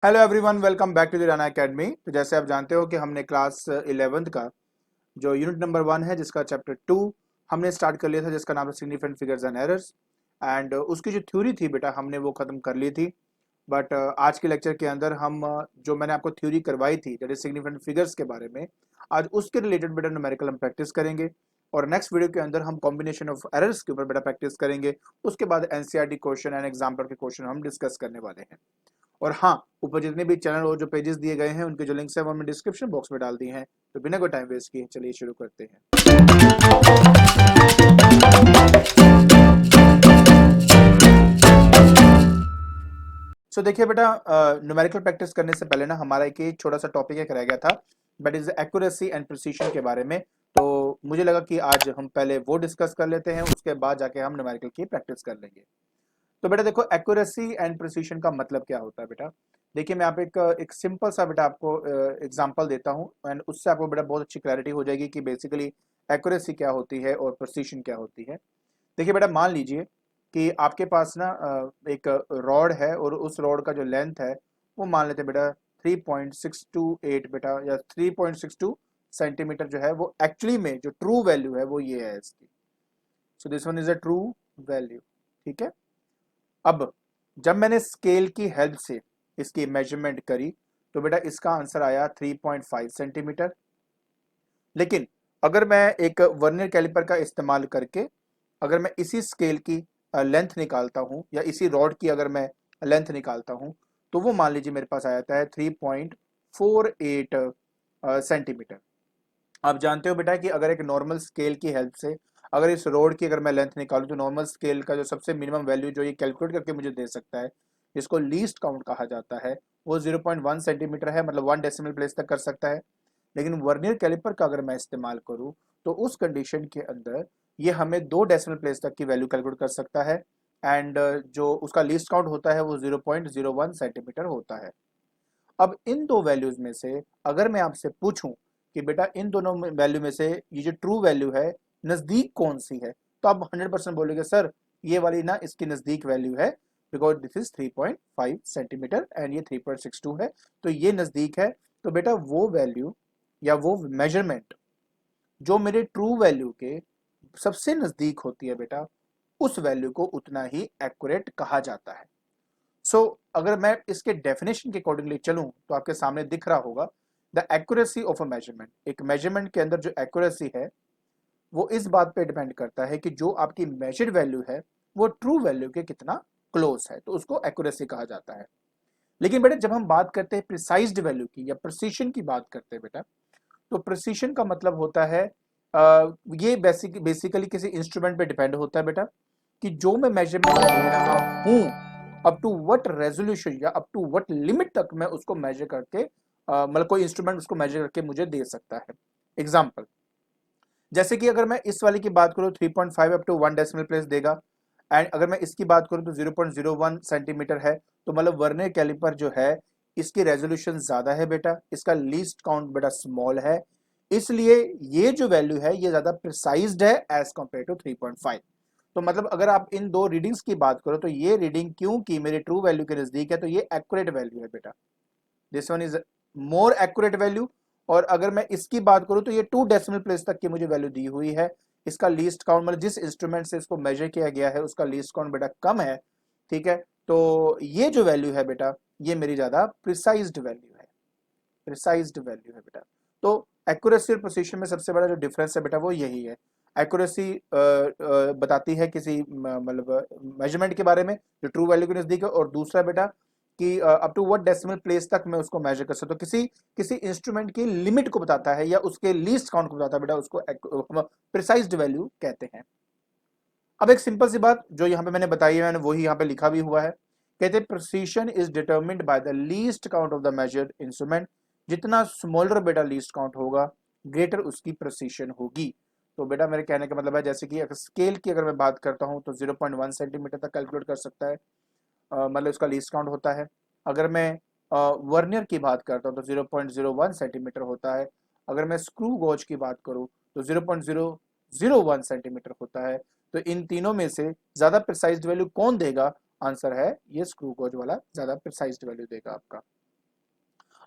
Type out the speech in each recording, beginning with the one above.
Hello everyone, welcome back to the Rana academy. तो जैसे आप जानते हो कि हमने क्लास 11th का जो यूनिट नंबर 1 है, जिसका चैप्टर 2 हमने स्टार्ट कर लिया था, जिसका नाम है significant figures and errors. And उसकी जो थ्योरी थी बेटा, हमने वो खत्म कर ली थी। बट आज के लेक्चर के अंदर हम जो मैंने आपको थ्योरी करवाई थी, दैट इज सिग्निफिकेंट फिगर्स के बारे में, आज उसके रिलेटेड बेटा न्यूमेरिकल हम प्रैक्टिस करेंगे। और नेक्स्ट वीडियो के अंदर हम कॉम्बिनेशन ऑफ एरर्स के ऊपर बेटा प्रैक्टिस करेंगे। उसके बाद एनसीईआरटी क्वेश्चन एंड एग्जाम्पल के क्वेश्चन हम डिस्कस करने वाले हैं। और हाँ, ऊपर जितने भी चैनल और जो पेजेस दिए गए हैं, उनके जो लिंक्स हैं वो हमने डिस्क्रिप्शन बॉक्स में डाल दिए हैं। तो बिना कोई टाइम वेस्ट किए चलिए शुरू करते हैं। सो देखिए बेटा, न्यूमेरिकल प्रैक्टिस करने से पहले ना हमारा एक छोटा सा टॉपिक एक रह गया था, that is accuracy and precision के बारे में। तो मुझे लगा कि आज हम पहले वो डिस्कस कर लेते हैं, उसके बाद जाके हम न्यूमेरिकल की प्रैक्टिस कर लेंगे। तो बेटा देखो, एक्यूरेसी एंड प्रिसीशन का मतलब क्या होता है बेटा। देखिए, मैं यहाँ पे एक सिंपल सा बेटा आपको एग्जांपल देता हूँ, एंड उससे आपको बेटा बहुत अच्छी क्लैरिटी हो जाएगी कि बेसिकली एक्यूरेसी क्या होती है और प्रिसीशन क्या होती है। देखिए बेटा, मान लीजिए कि आपके पास ना एक रॉड है, और उस रॉड का जो लेंथ है वो मान लेते हैं बेटा 3.628 बेटा, या 3.62 सेंटीमीटर जो है, वो एक्चुअली में जो ट्रू वैल्यू है वो ये है इसकी। So this one is a true value. ठीक है। अब जब मैंने स्केल की हेल्प से इसकी मेजरमेंट करी, तो बेटा इसका आंसर आया 3.5 सेंटीमीटर। लेकिन अगर मैं एक वर्नियर कैलिपर का इस्तेमाल करके अगर मैं इसी स्केल की लेंथ निकालता हूं, या इसी रॉड की अगर मैं लेंथ निकालता हूं, तो वो मान लीजिए मेरे पास आ जाता है 3.48 सेंटीमीटर। आप जानते हो बेटा कि अगर एक नॉर्मल स्केल की हेल्प से अगर इस रोड की अगर मैं लेंथ निकालूं, तो नॉर्मल स्केल का जो सबसे मिनिमम वैल्यू जो ये कैलकुलेट करके मुझे दे सकता है, जिसको लीस्ट काउंट कहा जाता है, वो 0.1 सेंटीमीटर है, मतलब 1 डेसिमल प्लेस तक कर सकता है। लेकिन वर्नियर कैलिपर का अगर मैं इस्तेमाल करूं, तो उस कंडीशन के अंदर ये हमें 2 डेसिमल प्लेस तक की वैल्यू कैलकुलेट कर सकता है। एंड जो उसका लीस्ट काउंट होता है वो 0.01 सेंटीमीटर होता है। अब इन दो वैल्यूज में से अगर मैं आपसे पूछूं कि बेटा इन दोनों वैल्यू में से ये जो ट्रू वैल्यू है, नजदीक कौन सी है, तो आप 100% बोलेंगे सर ये वाली ना इसकी नजदीक वैल्यू है, because this is 3.5 centimetre and ये 3.62 है, तो ये नजदीक है। तो बेटा वो वैल्यू या वो मेजरमेंट जो मेरे ट्रू वैल्यू के सबसे नजदीक होती है बेटा, उस वैल्यू को उतना ही एक्यूरेट कहा जाता है। सो अगर मैं इसके डेफिनेशन के अकॉर्डिंगली चलूं, तो आपके सामने दिख रहा होगा the accuracy of a measurement. एक मेजरमेंट के अंदर जो एक्यूरेसी है, वो इस बात पे डिपेंड करता है कि जो आपकी मेजर्ड वैल्यू है वो ट्रू वैल्यू के कितना क्लोज है, तो उसको एक्यूरेसी कहा जाता है। लेकिन बेटा जब हम बात करते हैं प्रिसाइज्ड वैल्यू की या प्रिसीशन की बात करते हैं बेटा, तो प्रिसीशन का मतलब होता है ये बेसिकली किसी इंस्ट्रूमेंट पे डिपेंड होता है बेटा, कि जो मैं मेजरमेंट दे रहा हूं, अप टू व्हाट रेजोल्यूशन या अप टू व्हाट लिमिट तक मैं उसको मेजर करके मतलब कोई इंस्ट्रूमेंट उसको मेजर करके मुझे दे सकता है। एग्जाम्पल, जैसे कि अगर मैं इस वाली की बात करूं, 3.5 अप टू 1 डेसिमल प्लेस देगा। एंड अगर मैं इसकी बात करूं तो 0.01 सेंटीमीटर है। तो मतलब वर्नियर कैलिपर जो है, इसकी रेजोल्यूशन ज्यादा है बेटा, इसका लीस्ट काउंट बेटा स्मॉल है, इसलिए ये जो वैल्यू है ये ज्यादा प्रिसाइज्ड है एज कंपेयर टू 3.5। तो मतलब अगर आप इन दो रीडिंग्स की बात करो, तो ये रीडिंग क्योंकि मेरे ट्रू वैल्यू के नजदीक है, तो ये एक्यूरेट वैल्यू है बेटा, this one is more accurate value. और अगर मैं इसकी बात करूं, तो ये 2 डेसिमल प्लेस तक की मुझे वैल्यू दी हुई है। इसका लीस्ट काउंट मतलब जिस इंस्ट्रूमेंट से इसको मेजर किया गया है उसका लीस्ट काउंट बेटा कम है। ठीक है। तो ये जो वैल्यू है बेटा, ये मेरी ज्यादा प्रिसाइज्ड वैल्यू है, प्रिसाइज्ड वैल्यू है बेटा। तो एक्यूरेसी और प्रिसिशन में सबसे बड़ा जो डिफरेंस है बेटा वो यही है। एक्यूरेसी बताती है किसी मतलब मेजरमेंट के बारे में जो ट्रू वैल्यू के नजदीक है, और दूसरा बेटा कि up to what decimal place तक मैं उसको मेजर कर सकता हूँ, किसी किसी इंस्ट्रूमेंट की लिमिट को बताता है या उसके लीस्ट काउंट को बताता है बेटा, उसको प्रिसाइज्ड वैल्यू कहते हैं। अब एक सिंपल सी बात जो यहाँ पे मैंने बताई है, मैंने वही यहाँ पे लिखा भी हुआ है। कहते हैं precision is determined by the least count of the measured instrument. जितना स्मॉलर बेटा लीस्ट काउंट होगा, ग्रेटर उसकी प्रिसीशन होगी। तो बेटा मेरे कहने का मतलब है, जैसे कि स्केल की अगर मैं बात करता हूँ, तो 0.1 सेंटीमीटर तक कैलकुलेट कर सकता है, मतलब उसका लीस्ट काउंट होता है। अगर मैं वर्नियर की बात करता हूँ तो 0.01 सेंटीमीटर होता है। अगर मैं स्क्रू गॉज की बात करूँ तो 0.001 सेंटीमीटर होता है। तो इन तीनों में से ज्यादा प्रिसाइज्ड वैल्यू कौन देगा? आंसर है ये स्क्रू गॉज वाला ज्यादा प्रिसाइज्ड वैल्यू देगा आपका।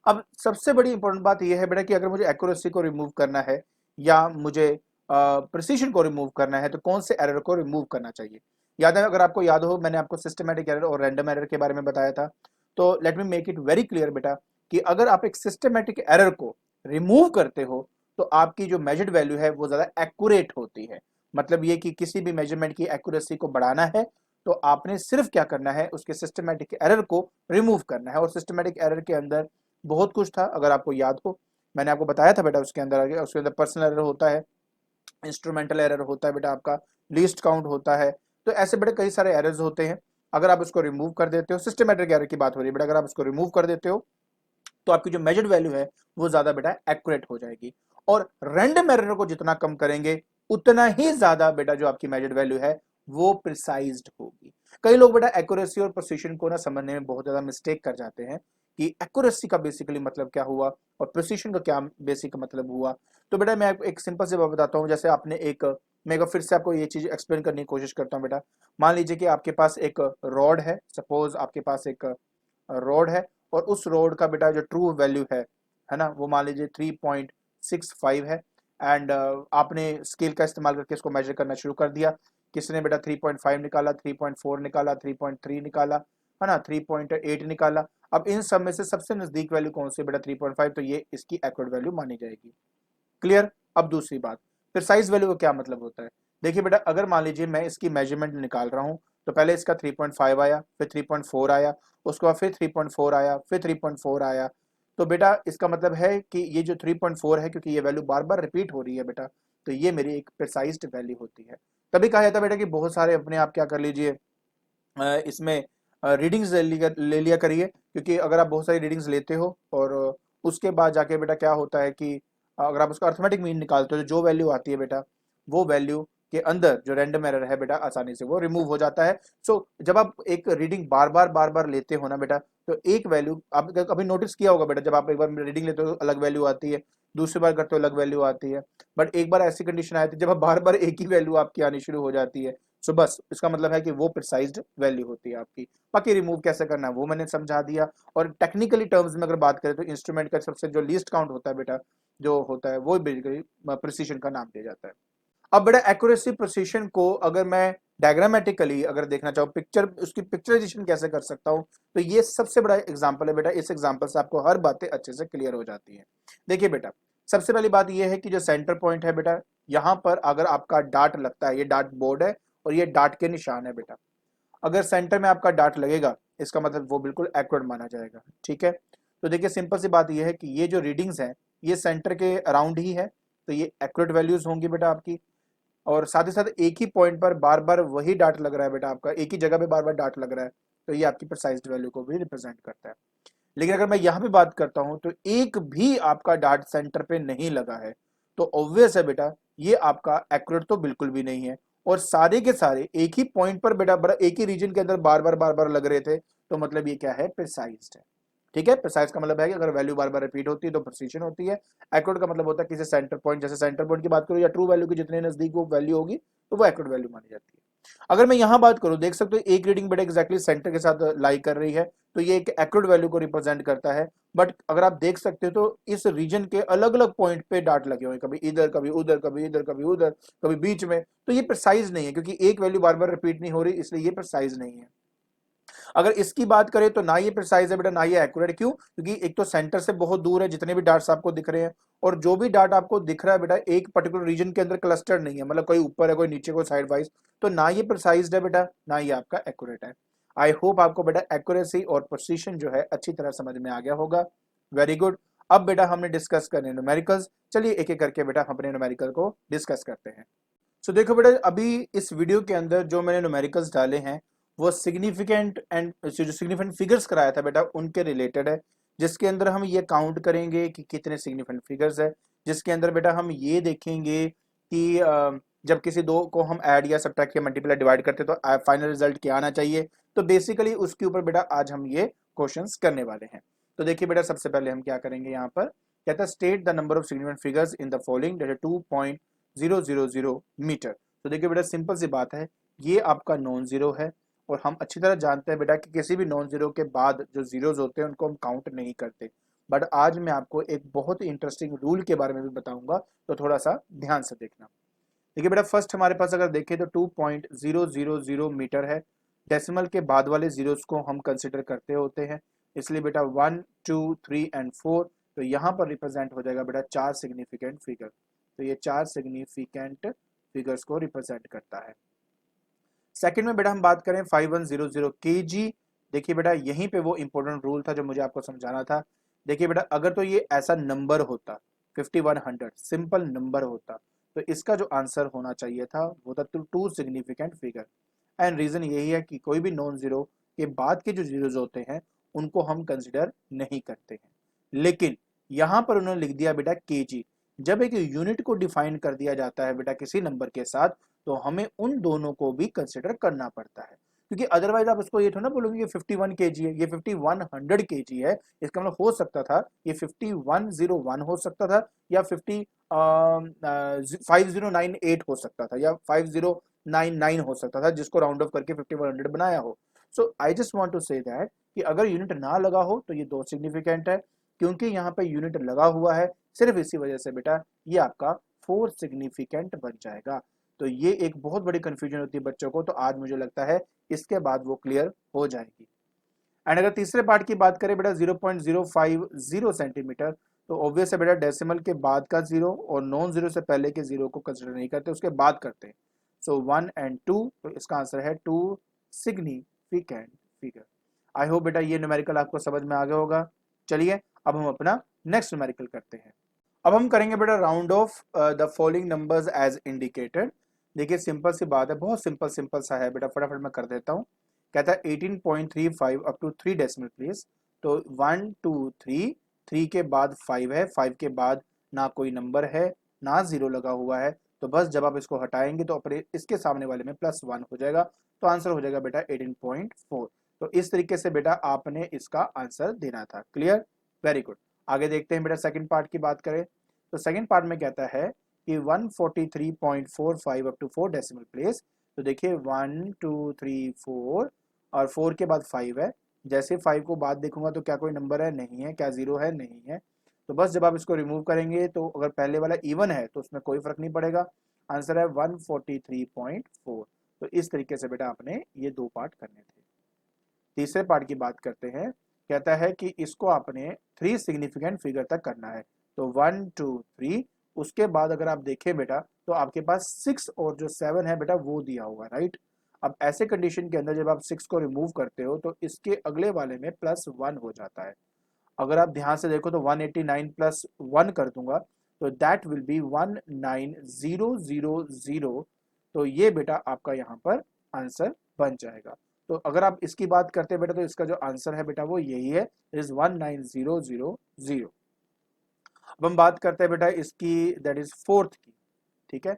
अब सबसे बड़ी इंपॉर्टेंट बात यह है बेटा कि अगर मुझे एक्यूरेसी को रिमूव करना है या मुझे प्रिसीजन को रिमूव करना है तो कौन से एरर को रिमूव करना चाहिए। याद है, अगर आपको याद हो, मैंने आपको सिस्टमैटिक एरर और रैंडम एरर के बारे में बताया था। तो let me make it very clear बेटा कि अगर आप एक सिस्टमैटिक एरर को रिमूव करते हो तो आपकी जो मेजर्ड वैल्यू है वो ज्यादा एक्यूरेट होती है। मतलब ये कि किसी भी मेजरमेंट की एक्यूरेसी को बढ़ाना है तो आपने सिर्फ क्या करना है, उसके सिस्टमैटिक एरर को रिमूव करना है। और सिस्टमैटिक एरर के अंदर बहुत कुछ था, अगर आपको याद हो मैंने आपको बताया था बेटा। उसके अंदर पर्सनल एरर होता है, इंस्ट्रूमेंटल एरर होता है बेटा, आपका लीस्ट काउंट होता है। तो ऐसे बेटा कई सारे एरर्स होते हैं। अगर आप उसको रिमूव कर देते हो, सिस्टमैटिक एरर की बात हो रही है बेटा, अगर आप उसको रिमूव कर देते हो तो आपकी जो मेजर्ड वैल्यू है वो ज्यादा बेटा एक्यूरेट हो जाएगी। और रैंडम एरर को जितना कम करेंगे उतना ही ज्यादा बेटा जो आपकी मेजर्ड वैल्यू है वो प्रिसाइज्ड होगी। कई लोग बेटा एक्यूरेसी और प्रिसिशन को ना समझने में बहुत ज्यादा मिस्टेक कर जाते हैं कि एक्यूरेसी का बेसिकली मतलब क्या हुआ और प्रिसिशन का क्या बेसिक मतलब हुआ। तो बेटा मैं आपको एक सिंपल से बात बताता हूँ। जैसे आपने एक, मैं फिर से आपको ये चीज एक्सप्लेन करने की कोशिश करता हूँ बेटा। मान लीजिए कि आपके पास एक रॉड है, सपोज आपके पास एक रॉड है और उस रॉड का बेटा जो ट्रू वैल्यू है ना, वो मान लीजिए 3.65 है। एंड आपने स्केल का इस्तेमाल करके इसको मेजर करना शुरू कर दिया। किसने बेटा 3.5 निकाला, 3.4 निकाला, 3.3 निकाला, है ना, 3.8 निकाला। अब इन सब में से सबसे नजदीक वैल्यू कौन सी बेटा 3.5, तो ये इसकी एक्यूरेट वैल्यू मानी जाएगी। क्लियर। अब दूसरी बात, प्रिसाइज वैल्यू का क्या मतलब होता है। देखिए बेटा, अगर मान लीजिए मैं इसकी मेजरमेंट निकाल रहा हूं तो पहले इसका 3.5 आया, फिर 3.4 आया, उसके बाद फिर 3.4 आया, फिर 3.4 आया। तो बेटा इसका मतलब है कि ये जो 3.4 है, क्योंकि ये वैल्यू बार बार रिपीट हो रही है बेटा, तो ये मेरी एक प्रिसाइज्ड वैल्यू होती है। तभी कहा जाता है बेटा कि बहुत सारे अपने आप क्या कर लीजिए, इसमें रीडिंग्स ले लिया करिए। क्योंकि अगर आप बहुत सारी रीडिंग्स लेते हो और उसके बाद जाके बेटा क्या होता है कि अगर आप उसका अर्थमेटिक मीन निकालते हो तो जो वैल्यू आती है बेटा, वो वैल्यू के अंदर जो रैंडम एरर है बेटा आसानी से वो रिमूव हो जाता है। सो जब आप एक रीडिंग बार बार लेते हो ना बेटा, तो एक वैल्यू आप कभी नोटिस किया होगा बेटा, जब आप एक बार रीडिंग लेते हो अलग वैल्यू आती है, दूसरी बार करते हो अलग वैल्यू आती है। बट एक बार ऐसी कंडीशन आई थी जब आप बार बार एक ही वैल्यू आपकी आनी शुरू हो जाती है। सो बस इसका मतलब है कि वो प्रिसाइज्ड वैल्यू होती है आपकी। बाकी रिमूव कैसे करना है वो मैंने समझा दिया। और टेक्निकली टर्म्स में अगर बात करें तो इंस्ट्रूमेंट का सबसे जो लीस्ट काउंट होता है बेटा, जो होता है वो बेसिकली प्रिसीशन का नाम दिया जाता है। अब बेटा एक्यूरेसी प्रिसीशन को अगर मैं डायग्रामेटिकली अगर देखना चाहूँ, पिक्चर उसकी पिक्चराइजेशन कैसे कर सकता हूँ, तो ये सबसे बड़ा एग्जांपल है बेटा। इस एग्जांपल से आपको हर बातें अच्छे से क्लियर हो जाती हैं। देखिए बेटा, सबसे पहली बात ये है कि जो सेंटर पॉइंट है बेटा, यहाँ पर अगर आपका डार्ट लगता है, ये डार्ट बोर्ड है और ये डार्ट के निशान है बेटा। अगर सेंटर में आपका डार्ट लगेगा इसका मतलब वो बिल्कुल एक्यूरेट माना जाएगा। ठीक है। तो देखिए सिंपल सी बात ये है कि ये जो रीडिंग्स हैं ये सेंटर के अराउंड ही है, तो ये एक्यूरेट वैल्यूज होंगी बेटा आपकी। और साथ ही साथ एक ही पॉइंट पर बार बार वही डार्ट लग रहा है बेटा, आपका एक ही जगह पे बार बार डार्ट लग रहा है, तो ये आपकी प्रिसाइज्ड वैल्यू को भी रिप्रेजेंट करता है। लेकिन अगर मैं यहाँ पे बात करता हूँ तो एक भी आपका डार्ट सेंटर पे नहीं लगा है, तो ऑब्वियस है बेटा ये आपका एक्यूरेट तो बिल्कुल भी नहीं है। और सारे के सारे एक ही पॉइंट पर बेटा बड़ा एक ही रीजन के अंदर बार बार लग रहे थे, तो मतलब ये क्या है, प्रिसाइज्ड है। ठीक है। प्रिसाइज का मतलब है कि अगर वैल्यू बार बार रिपीट होती है तो प्रिसीजन होती है। एक्यूरेट का मतलब होता है किसी सेंटर पॉइंट, जैसे सेंटर पॉइंट की बात करूं या ट्रू वैल्यू के जितने नजदीक वो वैल्यू होगी तो वो एक्यूरेट वैल्यू मानी जाती है। अगर मैं यहां बात करूं, देख सकते हो एक रीडिंग बेटा एग्जैक्टली सेंटर के साथ लाई कर रही है, तो ये एक एक्यूरेट वैल्यू को रिप्रेजेंट करता है। बट अगर आप देख सकते हो तो इस रीजन के अलग अलग पॉइंट पे डार्ट लगे हुए, कभी इधर कभी उधर कभी इधर कभी उधर कभी बीच में, तो ये प्रिसाइज नहीं है क्योंकि एक वैल्यू बार बार रिपीट नहीं हो रही, इसलिए ये प्रिसाइज नहीं है। अगर इसकी बात करें तो ना ये प्रिसाइज है बेटा ना ये एक्यूरेट। क्यों? क्योंकि एक तो सेंटर से बहुत दूर है जितने भी डार्ट्स आपको दिख रहे हैं, और जो भी डार्ट आपको दिख रहा है बेटा एक पर्टिकुलर रीजन के अंदर क्लस्टर नहीं है, मतलब कोई ऊपर है कोई नीचे कोई साइड वाइज, तो ना ये प्रिसाइज्ड है बेटा ना ये आपका एक्यूरेट है। आई होप आपको बेटा एक्यूरेसी और प्रिसिशन जो है अच्छी तरह समझ में आ गया होगा। Very good. अब बेटा हमने डिस्कस करने न्यूमेरिकल्स, चलिए एक एक करके बेटा हम अपने न्यूमेरिकल को डिस्कस करते हैं। सो देखो बेटा, अभी इस वीडियो के अंदर जो मैंने न्यूमेरिकल्स डाले हैं वो सिग्निफिकेंट एंड जो सिग्निफिकेंट फिगर्स कराया था बेटा उनके रिलेटेड है, जिसके अंदर हम ये काउंट करेंगे कि कितने सिग्निफिकेंट फिगर्स है, जिसके अंदर बेटा हम ये देखेंगे कि जब किसी दो को हम ऐड या सब्ट्रैक्ट या मल्टीप्लाई डिवाइड करते तो फाइनल रिजल्ट क्या आना चाहिए। तो बेसिकली उसके ऊपर बेटा आज हम ये क्वेश्चंस करने वाले हैं। तो देखिए बेटा, सबसे पहले हम क्या करेंगे, यहाँ पर कहता है state the number of significant figures in the following, that है 2.000 मीटर। तो देखिए बेटा सिंपल सी बात है, ये आपका नॉन जीरो है और हम अच्छी तरह जानते हैं बेटा कि किसी भी नॉन जीरो के बाद जो जीरोज होते हैं उनको हम काउंट नहीं करते, बट आज मैं आपको एक बहुत ही इंटरेस्टिंग रूल के बारे में भी बताऊंगा, तो थोड़ा सा ध्यान से देखना। देखिए बेटा, फर्स्ट हमारे पास अगर देखें तो 2.000 मीटर है। डेसिमल के बाद वाले जीरोस को हम कंसिडर करते होते हैं, इसलिए बेटा 1, 2, 3 एंड 4, तो यहाँ पर रिप्रेजेंट हो जाएगा बेटा 4 सिग्निफिकेंट फिगर। तो ये 4 सिग्निफिकेंट फिगर्स को रिप्रेजेंट करता है। सेकंड में बेटा हम बात करें 5100 kg। देखिए बेटा, यहीं पे वो इंपॉर्टेंट रूल था जो मुझे आपको समझाना था। देखिए बेटा, अगर तो ये ऐसा नंबर होता 5100 सिंपल नंबर होता, तो इसका जो आंसर होना चाहिए था वो था two significant figure. And reason यही है कि कोई भी नॉन जीरो के बाद के जो जीरोज होते हैं उनको हम कंसिडर नहीं करते हैं। लेकिन यहां पर उन्होंने लिख दिया बेटा केजी। जब एक यूनिट को डिफाइन कर दिया जाता है बेटा किसी नंबर के साथ, तो हमें उन दोनों को भी कंसिडर करना पड़ता है, क्योंकि अदरवाइज आप इसको ये थोड़ा ना बोलोगे ये 51 केजी है, ये 5100 केजी है। इसका मतलब हो सकता था ये 5101 हो सकता था, या 5098 हो सकता था, या 5099 हो सकता था, जिसको राउंड ऑफ करके 5100 बनाया हो। So I just want to say that कि अगर यूनिट ना लगा हो तो ये दो सिग्निफिकेंट है, क्योंकि यहाँ पे यूनिट लगा हुआ है, सिर्फ इसी वजह से बेटा ये आपका 4 सिग्निफिकेंट बन जाएगा। तो ये एक बहुत बड़ी कंफ्यूजन होती है बच्चों को, तो आज मुझे लगता है इसके बाद वो क्लियर हो जाएगी। एंड अगर तीसरे पार्ट की बात करें बेटा 0.050 सेंटीमीटर, तो ऑब्वियस है बेटा डेसिमल के बाद का जीरो और नॉन जीरो से पहले के जीरो को कंसिडर नहीं करते, उसके बाद करते हैं। सो 1 एंड 2, तो इसका आंसर है 2 सिग्निफिकेंट फिगर। आई होप बेटा ये न्यूमेरिकल आपको समझ में आ गया होगा। चलिए अब हम अपना नेक्स्ट न्यूमेरिकल करते हैं। अब हम करेंगे बेटा round off the following numbers as indicated. देखिए सिंपल सी बात है, बहुत सिंपल सिंपल सा है बेटा, फटाफट मैं कर देता हूँ। कहता है 18.35 अप टू 3 डेसिमल प्लेस। तो 1 2 3, 3 के बाद 5 है, 5 के बाद ना कोई नंबर है ना जीरो लगा हुआ है, तो बस जब आप इसको हटाएंगे तो अपने इसके सामने वाले में +1 हो जाएगा, तो आंसर हो जाएगा बेटा 18.4। तो इस तरीके से बेटा आपने इसका आंसर देना था। Clear, very good. आगे देखते हैं बेटा, सेकंड पार्ट की बात करें तो सेकंड पार्ट में कहता है कि 143.45 अप टू 4 डेसिमल प्लेस। तो देखिए 1 2 3 4 और 4 के बाद 5 है। जैसे 5 को बाद देखूंगा तो क्या कोई नंबर है, नहीं है। क्या जीरो है, नहीं है। तो बस जब आप इसको रिमूव करेंगे तो अगर पहले वाला इवन है तो उसमें कोई फर्क नहीं पड़ेगा। आंसर है 143.4। तो इस तरीके से बेटा आपने ये दो पार्ट करने थे। तीसरे पार्ट की बात करते हैं। कहता है कि इसको आपने 3 सिग्निफिकेंट फिगर तक करना है। तो 1 2 3, उसके बाद अगर आप देखें बेटा तो आपके पास 6 और जो 7 है बेटा वो दिया हुआ है, राइट। अब ऐसे कंडीशन के अंदर जब आप 6 को रिमूव करते हो तो इसके अगले वाले में +1 हो जाता है। अगर आप ध्यान से देखो तो 189 प्लस 1 कर दूंगा तो दैट विल बी 19000। तो ये बेटा आपका यहाँ पर आंसर बन जाएगा। तो अगर आप इसकी बात करते हैं बेटा तो इसका जो आंसर है बेटा वो यही है, इज 19000। अब हम बात करते हैं बेटा इसकी, दैट इज फोर्थ की। ठीक है,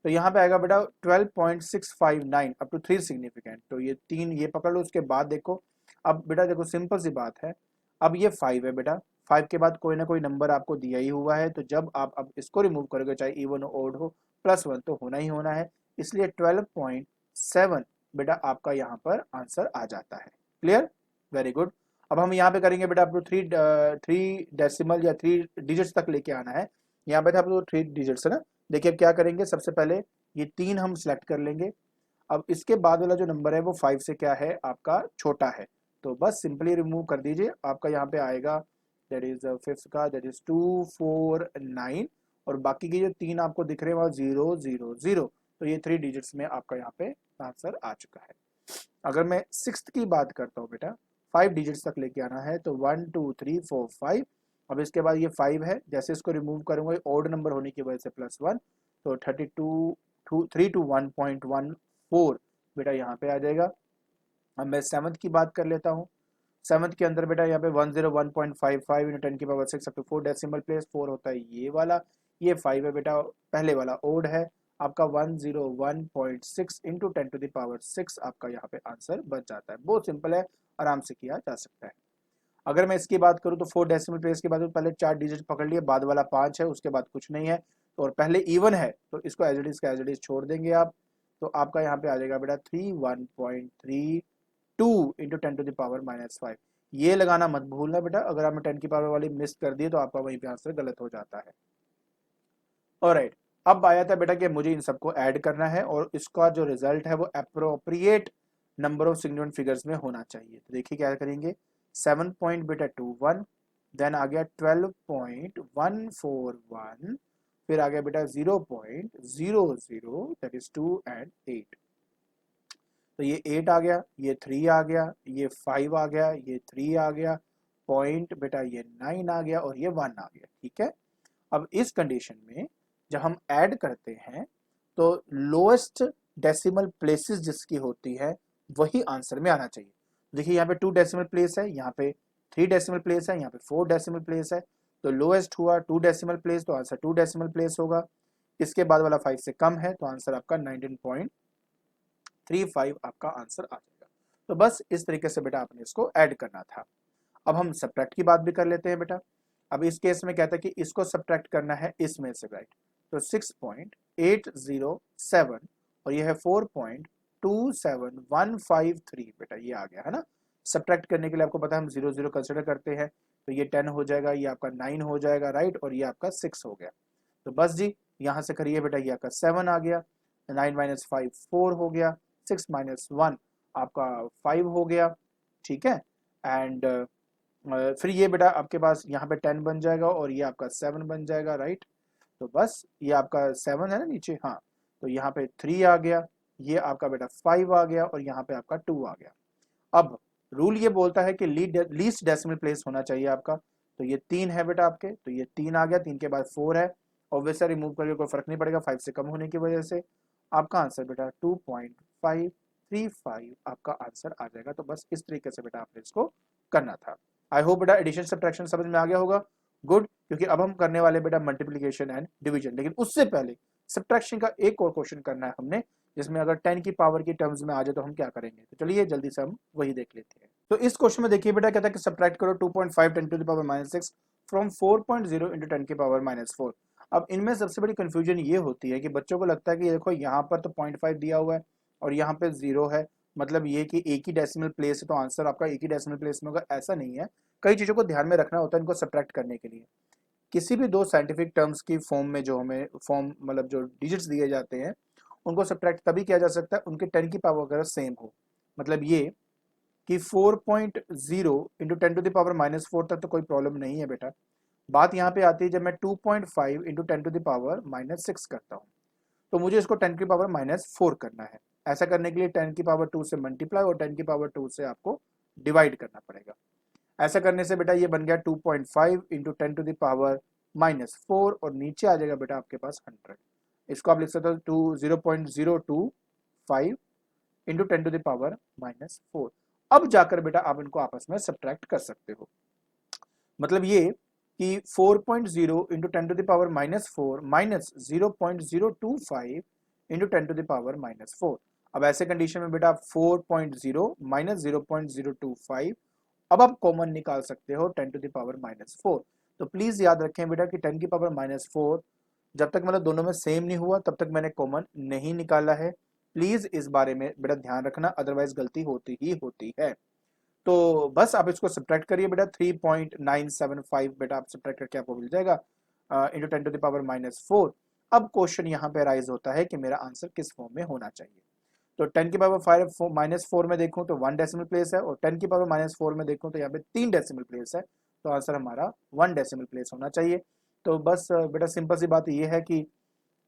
तो यहाँ पे आएगा बेटा 12.659 अप टू 3 सिग्निफिकेंट। तो ये तीन ये पकड़ लो, उसके बाद देखो। अब बेटा देखो सिंपल सी बात है, अब ये 5 है बेटा, 5 के बाद कोई ना कोई नंबर आपको दिया ही हुआ है, तो जब आप अब इसको रिमूव करोगे चाहे इवन हो ओड हो, +1 तो होना ही होना है। इसलिए 12.7 बेटा आपका यहाँ पर आंसर आ जाता है। Clear, very good. अब हम यहाँ पे करेंगे बेटा आपको थ्री डेसिमल या 3 डिजिट्स तक लेके आना है। यहाँ पे था आपको 3 डिजिट्स है ना। देखिए अब क्या करेंगे, सबसे पहले ये 3 हम सिलेक्ट कर लेंगे। अब इसके बाद वाला जो नंबर है वो 5 से क्या है आपका छोटा है, तो बस सिंपली रिमूव कर दीजिए। आपका यहाँ पे आएगा दैट इज फिफ्थ का, दैट इज 249, और बाकी के जो 3 आपको दिख रहे हैं वो 000। तो ये 3 डिजिट्स में आपका यहाँ पे आंसर आ चुका है। अगर मैं सिक्स्थ की बात करता हूँ बेटा, 5 डिजिट्स तक लेके आना है, तो 1 2 3 4 5। अब इसके बाद ये 5 है, जैसे इसको रिमूव करूंगा ऑड नंबर होने की वजह से +1, तो 321.14 बेटा यहाँ पे आ जाएगा। अब मैं सेवन्थ की बात कर लेता हूँ। सेवन्थ के अंदर बेटा यहाँ पे 101.55 इंटू 10 की power 6 up to 4 decimal place. 4 होता है ये वाला, ये 5 है बेटा, पहले वाला ओड है। आपका 101.6 इंटू 10 टू द पावर 6 आपका यहाँ पे आंसर बच जाता है। बहुत सिंपल है, आराम से किया जा सकता है। अगर मैं इसकी बात करूँ तो 4 डेसिमल प्लेस के बाद तो पहले 4 डिजिट पकड़ लिए, बाद वाला 5 है, उसके बाद कुछ नहीं है, और पहले इवन है तो इसको एज इट इज का एज इट इज छोड़ देंगे आप। तो आपका यहाँ पे आ जाएगा बेटा 31.32 इंटू 10 टू द पावर -5। ये लगाना मत भूलना बेटा, अगर आपने 10 की पावर वाली मिस कर दी तो आपका वहीं पे आंसर गलत हो जाता है। ऑलराइट, अब आया था बेटा कि मुझे इन सबको ऐड करना है और इसका जो रिजल्ट है वो appropriate number of significant figures में होना चाहिए। तो देखिए क्या करेंगे, 7 पॉइंट बेटा 21, देन आ गया 12.141, फिर आ गया बेटा 0.00, दैट इज 2 एंड 8। तो ये 8 आ गया, ये 3 आ गया, ये 5 आ गया, ये 3 आ गया, पॉइंट बेटा ये 9 आ गया और ये 1 आ गया। ठीक है, अब इस कंडीशन में जब हम ऐड करते हैं तो लोएस्ट डेसिमल प्लेसेस जिसकी होती है वही आंसर में आना चाहिए। देखिए यहाँ पे 2 डेसिमल प्लेस है, यहाँ पे 3 डेसिमल प्लेस है, यहाँ पे 4 डेसिमल प्लेस है, तो लोएस्ट हुआ 2 डेसिमल प्लेस, तो आंसर 2 डेसिमल प्लेस होगा। इसके बाद वाला 5 से कम है तो आंसर आपका 19.35 आपका आंसर आ जाएगा। तो बस इस तरीके से बेटा आपने इसको ऐड करना था। अब हम सब्ट्रैक्ट की बात भी कर लेते हैं बेटा। अब इस केस में कहता है कि इसको सब्ट्रैक्ट करना है इसमें से, राइट। तो 6.807 और ये है 4.27153 बेटा, ये आ गया है ना। सब्ट्रैक्ट करने के लिए आपको पता है हम 0 0 कंसिडर करते हैं, तो ये 10 हो जाएगा, ये आपका 9 हो जाएगा, राइट, और ये आपका 6 हो गया। तो बस जी यहाँ से करिए बेटा, ये आपका 7 आ गया, 9 माइनस 5 4 हो गया, 6 माइनस 1 आपका 5 हो गया। ठीक है, एंड फिर ये बेटा आपके पास यहाँ पे 10 बन जाएगा और ये आपका 7 बन जाएगा, राइट। तो बस ये आपका 7 है ना नीचे, हाँ, तो यहाँ पे 3 आ गया, ये आपका बेटा 5 आ गया और यहाँ पे आपका 2 आ गया। अब रूल ये बोलता है कि लीस्ट डेसिमल प्लेस होना चाहिए आपका, तो ये 3 है बेटा आपके, तो ये 3 आ गया, 3 के बाद 4 है, ऑब्वियसली रिमूव करके कोई फर्क नहीं पड़ेगा 5 से कम होने की वजह से। आपका आंसर बेटा 2.535 आपका आंसर आ जाएगा। तो बस इस तरीके से बेटा आपने इसको करना था। आई होप बेटा एडिशन सब्ट्रैक्शन समझ में आ गया होगा, गुड, क्योंकि अब हम करने वाले बेटा मल्टीप्लिकेशन एंड डिवीजन। लेकिन उससे पहले सब्ट्रैक्शन का एक और क्वेश्चन करना है हमने, जिसमें अगर 10 की पावर की टर्म्स में आ जाए तो हम क्या करेंगे। तो चलिए जल्दी से हम वही देख लेते हैं। तो इस क्वेश्चन में देखिए बेटा, कहता है कि सब्ट्रैक्ट करो 2.5 10 to the power -6 from 4.0 into 10 की पावर -4। अब इनमें सबसे बड़ी कंफ्यूजन ये होती है कि बच्चों को लगता है कि देखो यहाँ पर तो 0.5 दिया हुआ है और यहाँ पे 0 है, मतलब ये कि एक ही डेसिमल प्लेस है तो आंसर आपका एक ही डेसिमल प्लेस में होगा, ऐसा नहीं है। कई चीज़ों को ध्यान में रखना होता है इनको सब्ट्रैक्ट करने के लिए। किसी भी दो साइंटिफिक टर्म्स की फॉर्म में जो हमें फॉर्म मतलब जो डिजिट्स दिए जाते हैं उनको सब्ट्रैक्ट तभी किया जा सकता है उनके 10 की पावर अगर सेम हो। मतलब ये कि 4.0 इंटू 10 टू द पावर -4 तक तो कोई प्रॉब्लम नहीं है बेटा। बात यहाँ पे आती है जब मैं 2.5 इंटू 10 टू द पावर -6 करता हूँ, तो मुझे इसको 10 की पावर -4 करना है। ऐसा करने के लिए 10 की पावर 2 से मल्टीप्लाई और 10 की पावर 2 से आपको डिवाइड करना पड़ेगा। ऐसा करने से बेटा ये बन गया 2.5 इंटू 10 टू द पावर -4 और नीचे आ जाएगा बेटा आपके पास 100। इसको आप लिख सकते हो 0.025 इंटू 10 टू द पावर -4। अब जाकर बेटा आप इनको आपस में सब्ट्रैक्ट कर सकते हो। मतलब ये कि 4.0 into 10 to the power -4 minus 0.025 into 10 to the power -4। अब ऐसे कंडीशन में बेटा आप 4.0 माइनस 0.025 अब आप कॉमन निकाल सकते हो 10 टू द पावर -4। तो प्लीज याद रखें बेटा कि 10 की पावर -4 जब तक मतलब दोनों में सेम नहीं हुआ तब तक मैंने कॉमन नहीं निकाला है। प्लीज इस बारे में बेटा ध्यान रखना, अदरवाइज गलती होती ही होती है। तो बस आप इसको सब्ट्रैक्ट करिए बेटा, 3.975 बेटा आप सब्ट्रैक्ट करके आपको मिल जाएगा इंटू 10 टू द पावर -4। अब क्वेश्चन यहाँ पे राइज होता है कि मेरा आंसर किस फॉर्म में होना चाहिए। तो 10 की पावर -4 में देखूं तो 1 डेसिमल प्लेस है और 10 की पावर -4 में देखूं तो यहाँ पे 3 डेसिमल प्लेस है, तो आंसर हमारा 1 डेसिमल प्लेस होना चाहिए। तो बस बेटा सिंपल सी बात ये है कि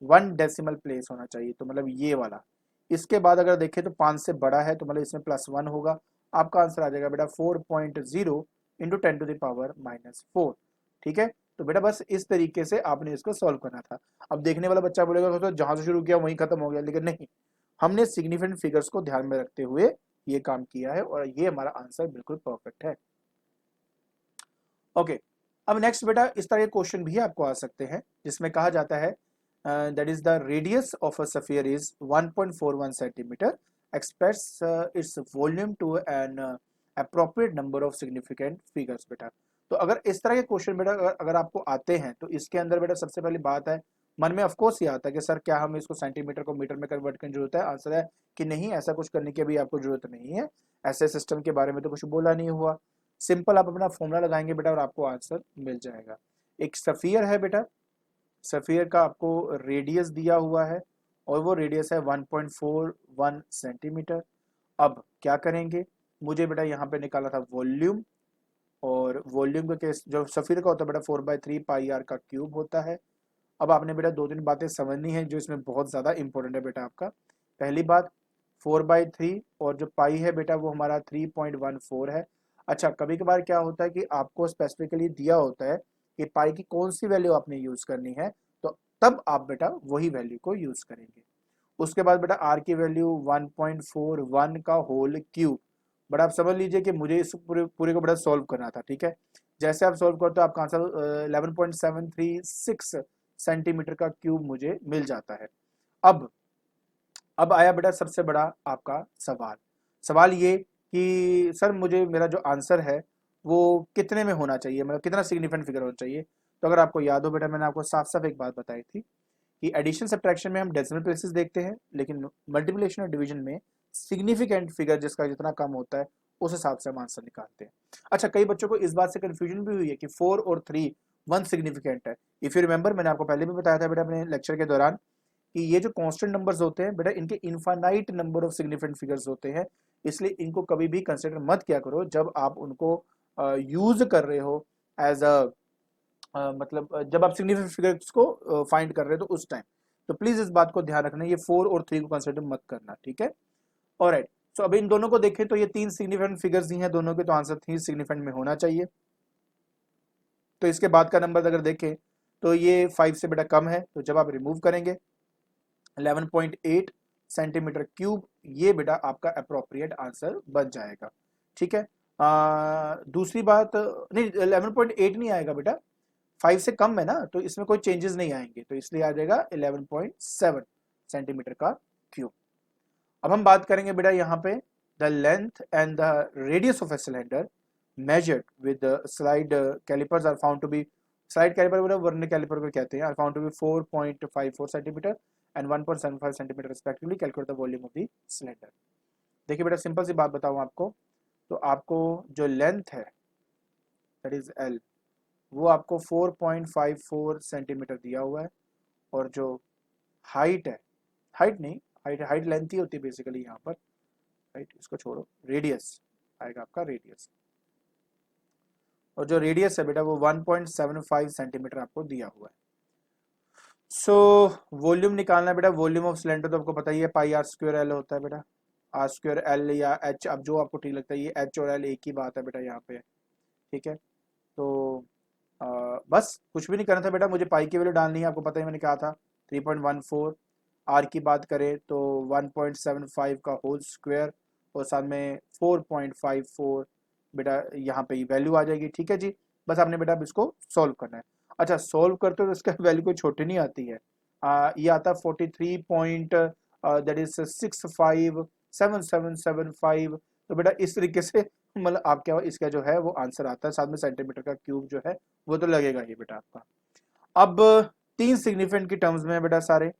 1 डेसिमल प्लेस होना चाहिए, तो मतलब ये वाला। इसके बाद अगर देखें तो 5 से बड़ा है तो मतलब इसमें +1 होगा। आपका आंसर आ जाएगा बेटा 4.0 इंटू 10 टू द पावर -4। ठीक है, तो बेटा बस इस तरीके से आपने इसको सॉल्व करना था। अब देखने वाला बच्चा बोलेगा तो जहां से शुरू किया वहीं खत्म हो गया, लेकिन नहीं, हमने सिग्निफिकेंट फिगर्स को ध्यान में रखते हुए ये काम किया है और ये हमारा आंसर बिल्कुल परफेक्ट है। ओके, अब नेक्स्ट बेटा इस तरह के क्वेश्चन भी आपको आ सकते हैं जिसमें कहा जाता है that is the radius of a sphere is 1.41 centimetre, express its volume to an appropriate number of significant figures बेटा। तो अगर इस तरह के क्वेश्चन बेटा अगर आपको आते हैं तो इसके अंदर बेटा सबसे पहली बात है मन में ऑफकोर्स ये आता है कि सर क्या हम इसको सेंटीमीटर को मीटर में कन्वर्ट करने की जरूरत है। आंसर है कि नहीं, ऐसा कुछ करने की भी आपको जरूरत नहीं है, ऐसे सिस्टम के बारे में तो कुछ बोला नहीं हुआ। सिंपल आप अपना फॉर्मूला लगाएंगे बेटा और आपको आंसर मिल जाएगा। एक सफियर है बेटा, सफियर का आपको रेडियस दिया हुआ है और वो रेडियस है 1.41 सेंटीमीटर। अब क्या करेंगे, मुझे बेटा यहाँ पे निकाला था वॉल्यूम, और वॉल्यूम का केस जो सफियर का होता है बेटा 4/3 पाई आर का क्यूब होता है। अब आपने बेटा दो तीन बातें समझनी है जो इसमें बहुत ज़्यादा इंपॉर्टेंट है बेटा आपका। पहली बात, 4/3 और जो पाई है बेटा वो हमारा 3.14 है। अच्छा, कभी कभार क्या होता है कि आपको स्पेसिफिकली दिया होता है कि पाई की कौन सी वैल्यू आपने यूज़ करनी है, तो तब आप बेटा वही वैल्यू को यूज़ करेंगे। उसके बाद बेटा आर की वैल्यू 1.41 का होल क्यूब। बट आप समझ लीजिए कि मुझे इस पूरे पूरे को बड़ा सॉल्व करना था, ठीक है। जैसे आप सॉल्व करते हो आपका आंसर 11.736 सेंटीमीटर का क्यूब मुझे मिल जाता है। अब आया बेटा सबसे बड़ा आपका सवाल। सवाल ये कि सर मुझे मेरा जो आंसर है वो कितने में होना चाहिए, मतलब कितना सिग्निफिकेंट फिगर होना चाहिए। तो अगर आपको याद हो बेटा, मैंने आपको साफ साफ एक बात बताई थी कि एडिशन सब्ट्रैक्शन में हम डेसिमल प्लेसेस देखते हैं, लेकिन मल्टीप्लिकेशन और डिवीजन में सिग्निफिकेंट फिगर जिसका जितना कम होता है उस हिसाब से हम आंसर निकालते हैं। अच्छा, कई बच्चों को इस बात से कंफ्यूजन भी हुई है कि 4 और 3 वन सिग्निफिकेंट है। इफ यू रिमेंबर, मैंने आपको पहले भी बताया था बेटा अपने लेक्चर के दौरान कि ये जो कांस्टेंट नंबर्स होते हैं बेटा, इनके infinite number of significant figures होते हैं, इसलिए इनको कभी भी कंसिडर मत किया करो जब आप उनको यूज कर रहे हो एज अ मतलब जब आप सिग्निफिकेंट फिगर्स को फाइंड कर रहे हो तो उस टाइम। तो प्लीज इस बात को ध्यान रखना, ये 4 और 3 को कंसिडर मत करना, ठीक है। ऑलराइट, सो अब इन दोनों को देखें तो ये 3 सिग्निफिकेंट फिगर्स ही हैं दोनों के, तो आंसर 3 सिग्निफिकेंट में होना चाहिए। तो इसके बाद का नंबर अगर देखें तो ये 5 से बेटा कम है, तो जब आप रिमूव करेंगे 11.8 सेंटीमीटर क्यूब, ये बेटा आपका अप्रोप्रिएट आंसर बन जाएगा, ठीक है। दूसरी बात, नहीं 11.8 नहीं आएगा बेटा, 5 से कम है ना, तो इसमें कोई चेंजेस नहीं आएंगे, तो इसलिए आ जाएगा 11.7 सेंटीमीटर का क्यूब। अब हम बात करेंगे बेटा यहाँ पे the length and the radius of a cylinder measured with the slide calipers are found to be, slide caliper बेटा वर्नियर कैलिपर को कहते हैं, are found to be 4.54 centimetre and 1.75 centimetre respectively. Calculate the volume of the cylinder. देखिए बेटा simple सी बात बताऊं आपको, तो आपको जो लेंथ है दैट इज L, वो आपको 4.54 सेंटीमीटर दिया हुआ है, और जो हाइट है, हाइट नहीं, हाइट लेंथ ही होती है बेसिकली यहाँ पर, राइट, इसको छोड़ो, रेडियस आएगा आपका रेडियस, और जो रेडियस है बेटा वो 1.75 सेंटीमीटर आपको दिया हुआ है। सो वॉल्यूम निकालना है बेटा, वॉल्यूम ऑफ सिलेंडर तो आपको पता ही है पाई आर स्क्वायर एल होता है बेटा, आर स्क्वायर एल या एच, अब जो आपको ठीक लगता है, ये एच और एल एक ही बात है बेटा यहाँ पे, ठीक है। तो बस कुछ भी नहीं करना था बेटा, मुझे पाई की वैल्यू डालनी है, आपको पता ही मैंने कहा था 3.14। आर की बात करें तो 1.75 का होल स्क्वायर और साथ में 4.54 बेटा यहाँ पे वैल्यू आ जाएगी, ठीक है जी। बस आपने बेटा अब इसको सॉल्व करना है। अच्छा, सॉल्व करते हो तो इसका वैल्यू कोई छोटी नहीं आती है, ये आता है 43 पॉइंट दैट इज 657775। तो बेटा इस तरीके से मतलब आप क्या इसका जो है वो आंसर आता है, साथ में सेंटीमीटर का क्यूब जो है वो तो लगेगा ही बेटा आपका। अब 3 सिग्निफिकेंट की टर्म्स में है बेटा सारे,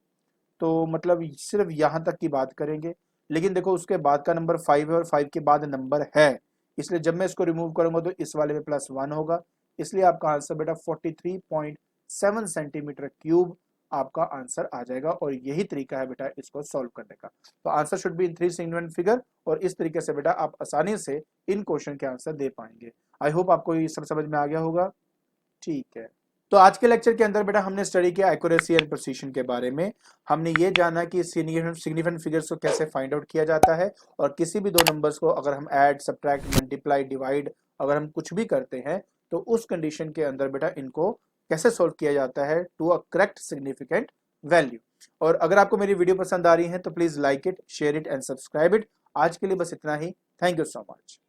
तो मतलब सिर्फ यहाँ तक की बात करेंगे, लेकिन देखो उसके बाद का नंबर 5 है और 5 के बाद नंबर है, इसलिए जब मैं इसको रिमूव करूंगा तो इस वाले में +1 होगा, इसलिए आपका आंसर बेटा 43.7 सेंटीमीटर क्यूब आपका आंसर आ जाएगा, और यही तरीका है बेटा इसको सॉल्व करने का। तो answer should be in 3 significant figure, और इस तरीके से बेटा आप आसानी से इन क्वेश्चन के आंसर दे पाएंगे। आई होप आपको ये सब समझ में आ गया होगा, ठीक है। तो आज के लेक्चर के अंदर बेटा हमने स्टडी किया एक्यूरेसी एंड प्रिसिशन के बारे में। हमने ये जाना कि सिग्निफिकेंट फिगर्स को कैसे फाइंड आउट किया जाता है, और किसी भी दो नंबर्स को अगर हम ऐड, सब्ट्रैक्ट, मल्टीप्लाई, डिवाइड अगर हम कुछ भी करते हैं तो उस कंडीशन के अंदर बेटा इनको कैसे सोल्व किया जाता है to a correct significant value. और अगर आपको मेरी वीडियो पसंद आ रही है तो please like it, share it and subscribe it. आज के लिए बस इतना ही। Thank you so much.